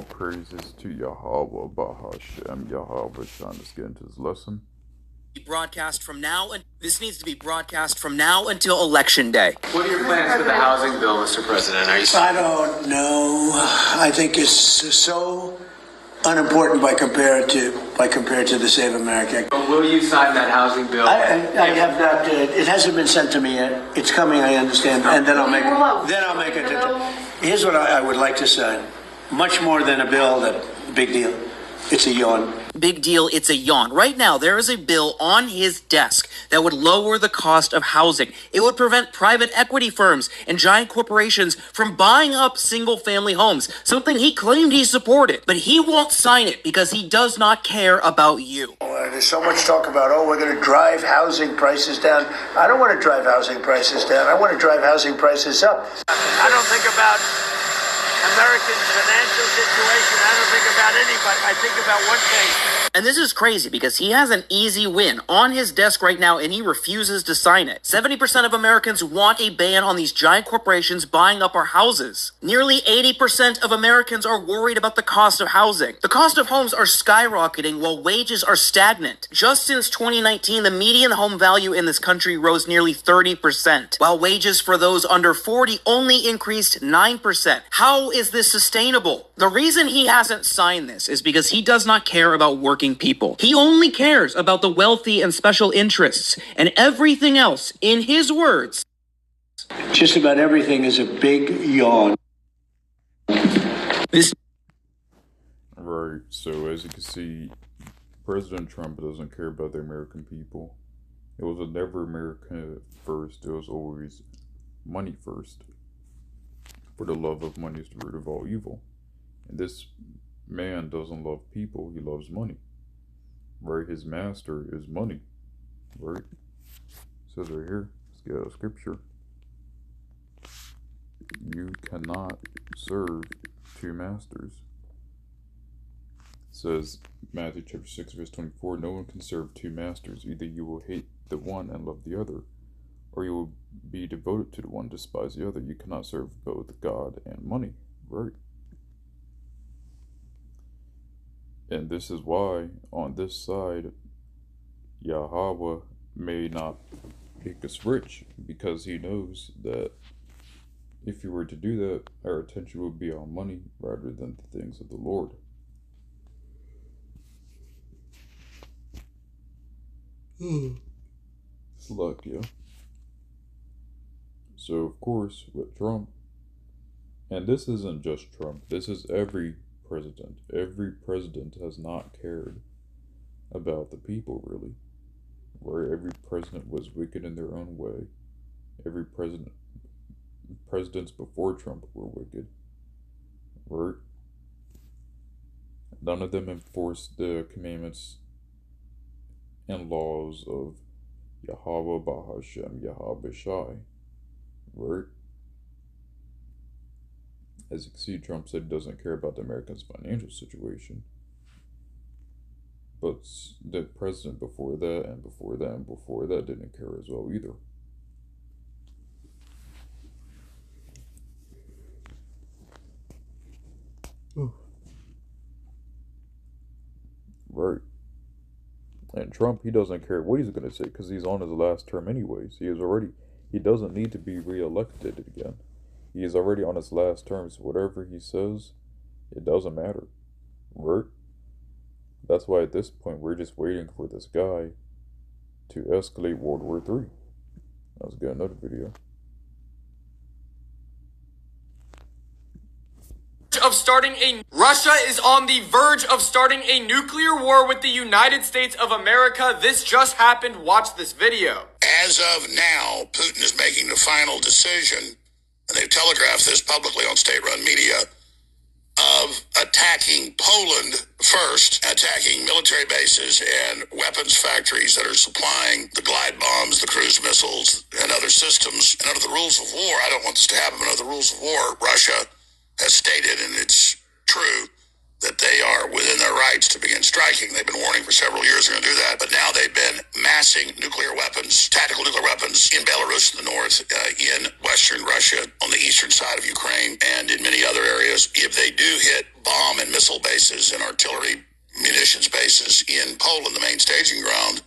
praises to Yahweh Bahashem Yahweh Shai. Let's get into this lesson. Broadcast from now, and this needs to be broadcast from now until Election Day. What are your plans for the housing bill, Mr. President? I don't know. I think it's so unimportant by compared to the Save America. But will you sign that housing bill? I have not. It hasn't been sent to me yet. It's coming. I understand, and then I'll make it. Here's what I would like to sign. Much more than a bill. That big deal. It's a yawn. Big deal, it's a yawn. Right now, there is a bill on his desk that would lower the cost of housing. It would prevent private equity firms and giant corporations from buying up single-family homes, something he claimed he supported. But he won't sign it because he does not care about you. There's so much talk about, we're going to drive housing prices down. I don't want to drive housing prices down. I want to drive housing prices up. I don't think about Americans' financial situation. I don't think about anybody. I think about one thing. And this is crazy because he has an easy win on his desk right now and he refuses to sign it. 70% of Americans want a ban on these giant corporations buying up our houses. Nearly 80% of Americans are worried about the cost of housing. The cost of homes are skyrocketing while wages are stagnant. Just since 2019, the median home value in this country rose nearly 30%, while wages for those under 40 only increased 9%. How is this sustainable? The reason he hasn't signed this is because he does not care about working people. He only cares about the wealthy and special interests, and everything else, in his words, just about everything is a big yawn. Right, so as you can see, President Trump doesn't care about the American people. It was never America first, it was always money first. For the love of money is the root of all evil. And this man doesn't love people, he loves money. Right, his master is money. Right? It says right here, let's get a scripture. You cannot serve two masters. It says Matthew chapter 6 verse 24, no one can serve two masters. Either you will hate the one and love the other, or you will be devoted to the one, despise the other. You cannot serve both God and money. Right? And this is why, on this side, Yahweh may not make us rich, because he knows that if he were to do that, our attention would be on money rather than the things of the Lord. It's luck, yeah. So, of course, with Trump, and this isn't just Trump, this is every president. Every president has not cared about the people, really. Where every president was wicked in their own way. Every presidents before Trump were wicked. Right? None of them enforced the commandments and laws of Yahweh Bahashem Yahweh Shai. Right? As you can see, Trump said he doesn't care about the Americans' financial situation. But the president before that, and before that, and before that didn't care as well either. Right. And Trump, he doesn't care what he's going to say, because he's on his last term anyways. He doesn't need to be re-elected again. He is already on his last term, so whatever he says, it doesn't matter. Right? That's why at this point, we're just waiting for this guy to escalate World War III. Let's get another video. Russia is on the verge of starting a nuclear war with the United States of America. This just happened. Watch this video. As of now, Putin is making the final decision, and they've telegraphed this publicly on state-run media, of attacking Poland first, attacking military bases and weapons factories that are supplying the glide bombs, the cruise missiles, and other systems. And under the rules of war, I don't want this to happen, but under the rules of war, Russia has stated, and it's true, that they are within their rights to begin striking striking. They've been warning for several years they're going to do that, but now they've been massing nuclear weapons, tactical nuclear weapons in Belarus in the north, in western Russia, on the eastern side of Ukraine, and in many other areas. If they do hit bomb and missile bases and artillery munitions bases in Poland, the main staging ground,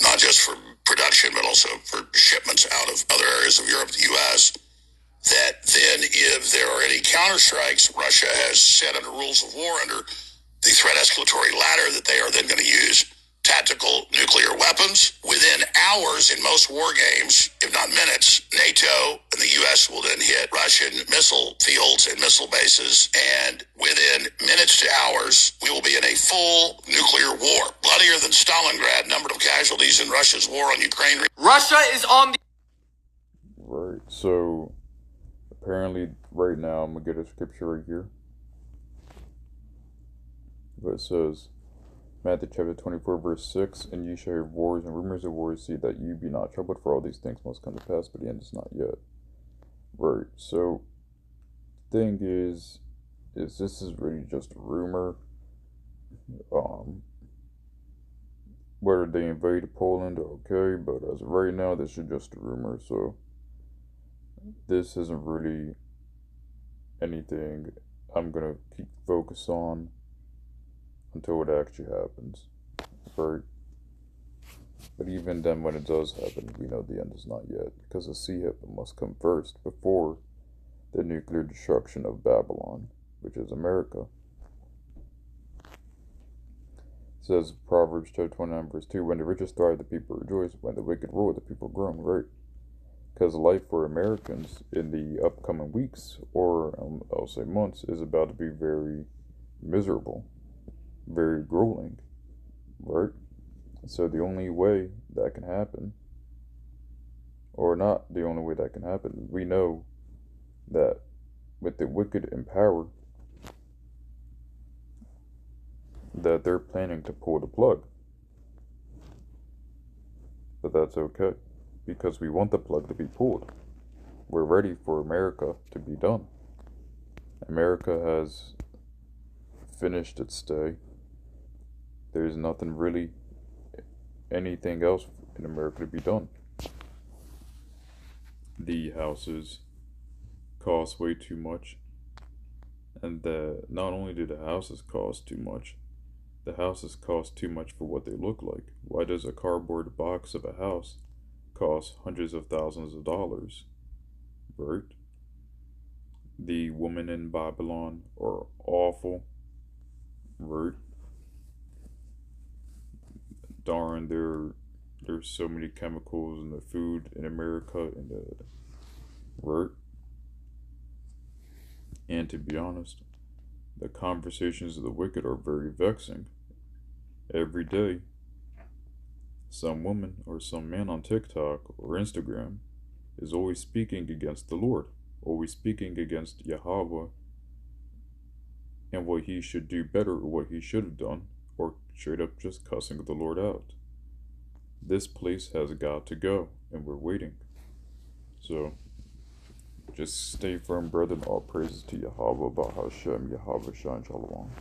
not just for production, but also for shipments out of other areas of Europe, the U.S., that then if there are any counterstrikes, Russia has set under rules of war, under the threat escalatory ladder, that they are then going to use tactical nuclear weapons. Within hours in most war games, if not minutes, NATO and the U.S. will then hit Russian missile fields and missile bases, and within minutes to hours, we will be in a full nuclear war. Bloodier than Stalingrad, number of casualties in Russia's war on Ukraine. Russia is on the... Right, so apparently right now, I'm going to get a scripture right here. But it says, Matthew chapter 24, verse 6, And ye shall hear wars and rumors of wars, see that you be not troubled, for all these things must come to pass, but the end is not yet. Right, so the thing is this is really just a rumor. Whether they invaded Poland, okay, but as of right now, this is just a rumor, so this isn't really anything I'm gonna keep focus on until it actually happens, right? But even then, when it does happen, we know the end is not yet, because the sea heaven must come first before the nuclear destruction of Babylon, which is America. It says Proverbs chapter 29 verse 2, when the richest thrive, the people rejoice, when the wicked rule, the people groan, right? Because life for Americans in the upcoming weeks, or I'll say months, is about to be very miserable, very grueling, right? So the only way that can happen, or not the only way that can happen, we know that with the wicked in power, that they're planning to pull the plug. But that's okay, because we want the plug to be pulled. We're ready for America to be done. America has finished its stay. There's nothing really, anything else in America to be done. The houses cost way too much, and not only do the houses cost too much, the houses cost too much for what they look like. Why does a cardboard box of a house cost hundreds of thousands of dollars, right? The women in Babylon are awful, right? Darn, there's so many chemicals in the food in America, and right? And to be honest, the conversations of the wicked are very vexing. Every day, some woman or some man on TikTok or Instagram is always speaking against the Lord, always speaking against Yahweh and what he should do better, or what he should have done, or straight up just cussing the Lord out. This place has got to go, and we're waiting. So, just stay firm, brethren. All praises to Yahweh, Bahashem, Yahweh, Shan, Shalom.